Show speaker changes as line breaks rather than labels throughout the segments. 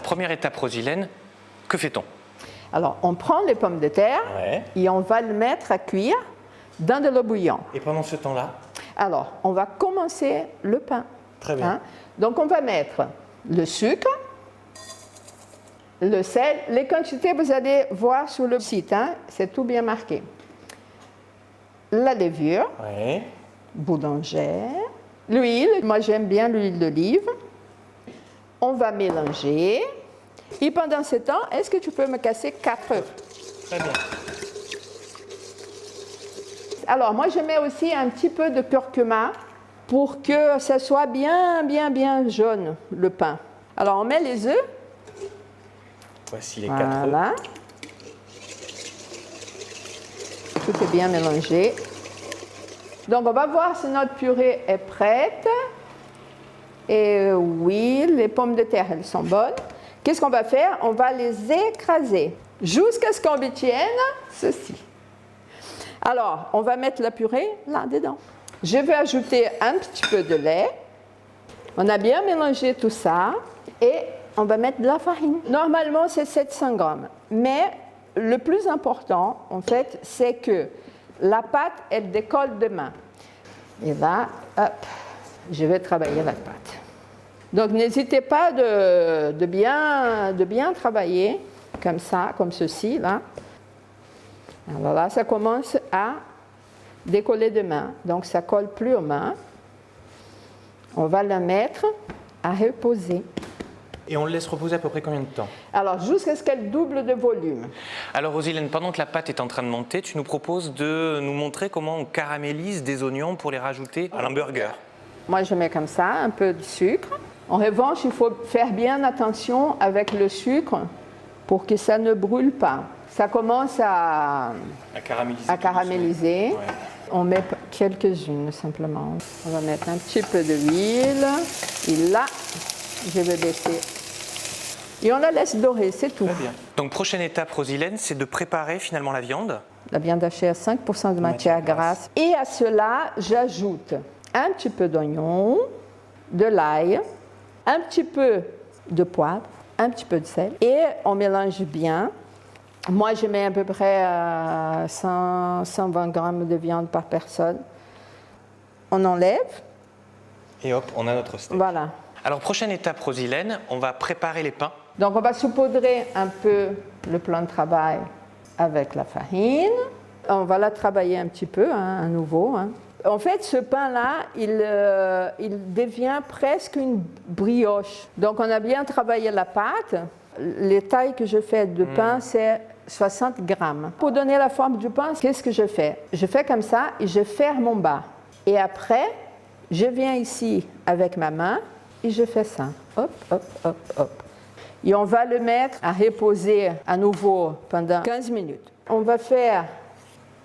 première étape, Rosilène, que fait-on?
Alors, on prend les pommes de terre et on va le mettre à cuire dans de l'eau bouillante.
Et pendant ce temps-là?
Alors, on va commencer le pain.
Très bien.
Donc, on va mettre le sucre, le sel. Les quantités, vous allez voir sur le site, c'est tout bien marqué. La levure, boulangère, l'huile. Moi, j'aime bien l'huile d'olive. On va mélanger. Et pendant ce temps, est-ce que tu peux me casser 4 œufs?
Très bien.
Alors, moi, je mets aussi un petit peu de curcuma pour que ça soit bien jaune, le pain. Alors, on met les œufs.
Voici les 4 œufs.
Voilà. Tout est bien mélangé. Donc, on va voir si notre purée est prête. Et oui, les pommes de terre, elles sont bonnes. Qu'est-ce qu'on va faire? On va les écraser jusqu'à ce qu'on obtienne ceci. Alors, on va mettre la purée là-dedans. Je vais ajouter un petit peu de lait. On a bien mélangé tout ça et on va mettre de la farine. Normalement, c'est 700 grammes. Mais le plus important, en fait, c'est que la pâte, elle décolle de main. Et là, hop, je vais travailler la pâte. Donc, n'hésitez pas de bien travailler comme ça, comme ceci, là. Alors là, ça commence à décoller de main. Donc, ça ne colle plus aux mains. On va la mettre à reposer.
Et on le laisse reposer à peu près combien de temps?
Alors, jusqu'à ce qu'elle double de volume.
Alors, Rosilène, pendant que la pâte est en train de monter, tu nous proposes de nous montrer comment on caramélise des oignons pour les rajouter à l'hamburger.
Moi, je mets comme ça, un peu de sucre. En revanche, il faut faire bien attention avec le sucre pour que ça ne brûle pas. Ça commence à caraméliser.
Ouais.
On met quelques-unes simplement. On va mettre un petit peu d'huile. Et là, je vais baisser. Et on la laisse dorer, c'est tout.
Très bien. Donc, prochaine étape, Rosilène, c'est de préparer finalement la viande.
La viande hachée à 5% de matière grasse. Et à cela, j'ajoute un petit peu d'oignon, de l'ail, un petit peu de poivre, un petit peu de sel. Et on mélange bien. Moi, je mets à peu près 120 grammes de viande par personne. On enlève.
Et hop, on a notre steak.
Voilà.
Alors, prochaine étape, Rosilène, on va préparer les pains.
Donc, on va saupoudrer un peu le plan de travail avec la farine. On va la travailler un petit peu, à nouveau. En fait, ce pain-là, il devient presque une brioche. Donc, on a bien travaillé la pâte. Les tailles que je fais de pain, c'est 60 grammes. Pour donner la forme du pain, qu'est-ce que je fais? Je fais comme ça et je ferme mon bas. Et après, je viens ici avec ma main et je fais ça. Hop, hop, hop, hop. Et on va le mettre à reposer à nouveau pendant 15 minutes. On va faire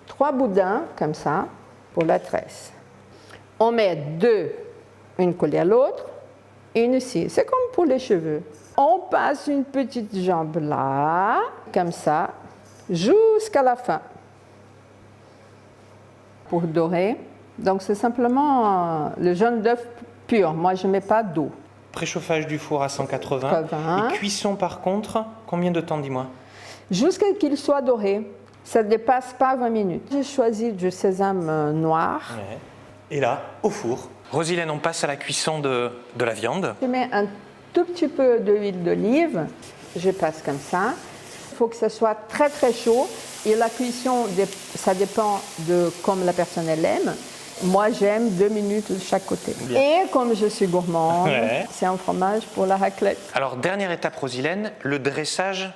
3 boudins comme ça pour la tresse. On met 2, une collée à l'autre, et une ici. C'est comme pour les cheveux. On passe une petite jambe là, comme ça, jusqu'à la fin. Pour dorer. Donc c'est simplement le jaune d'œuf pur. Moi, je ne mets pas d'eau.
Préchauffage du four à 180. Et cuisson par contre, combien de temps, dis-moi?
Jusqu'à qu'il soit doré. Ça ne dépasse pas 20 minutes. J'ai choisi du sésame noir.
Ouais. Et là, au four. Rosilène, on passe à la cuisson de la viande.
Je mets un tout petit peu d'huile d'olive. Je passe comme ça. Il faut que ça soit très très chaud. Et la cuisson, ça dépend de comme la personne elle aime. Moi, j'aime 2 minutes de chaque côté. Bien. Et comme je suis gourmande, c'est un fromage pour la raclette.
Alors, dernière étape, Rosilène, le dressage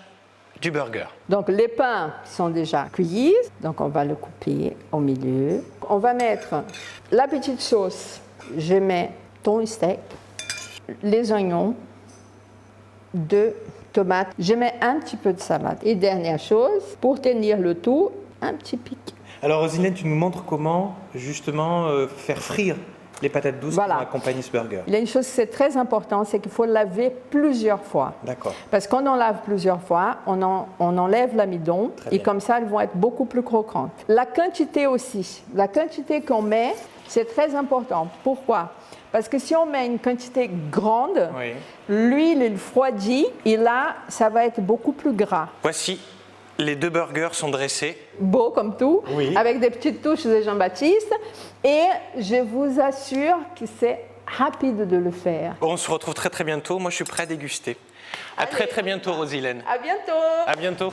du burger.
Donc, les pains sont déjà cuits. Donc, on va le couper au milieu. On va mettre la petite sauce. Je mets thon et steak, les oignons, 2 tomates. Je mets un petit peu de salade. Et dernière chose, pour tenir le tout, un petit pic.
Alors, Rosilène, tu nous montres comment, justement, faire frire les patates douces pour accompagner ce burger.
Il y a une chose qui est très importante, c'est qu'il faut laver plusieurs fois.
D'accord.
Parce qu'on en lave plusieurs fois, on enlève l'amidon et comme ça, elles vont être beaucoup plus croquantes. La quantité aussi, la quantité qu'on met, C'est très important. Pourquoi? Parce que si on met une quantité grande,
Oui.
l'huile, il refroidit et là, ça va être beaucoup plus gras.
Voici, les 2 burgers sont dressés.
Beau comme tout,
Oui.
avec des petites touches de Jean-Baptiste. Et je vous assure que c'est rapide de le faire.
On se retrouve très très bientôt. Moi, je suis prêt à déguster. À
Allez.
très très bientôt, Rosilène.
À bientôt!
À bientôt.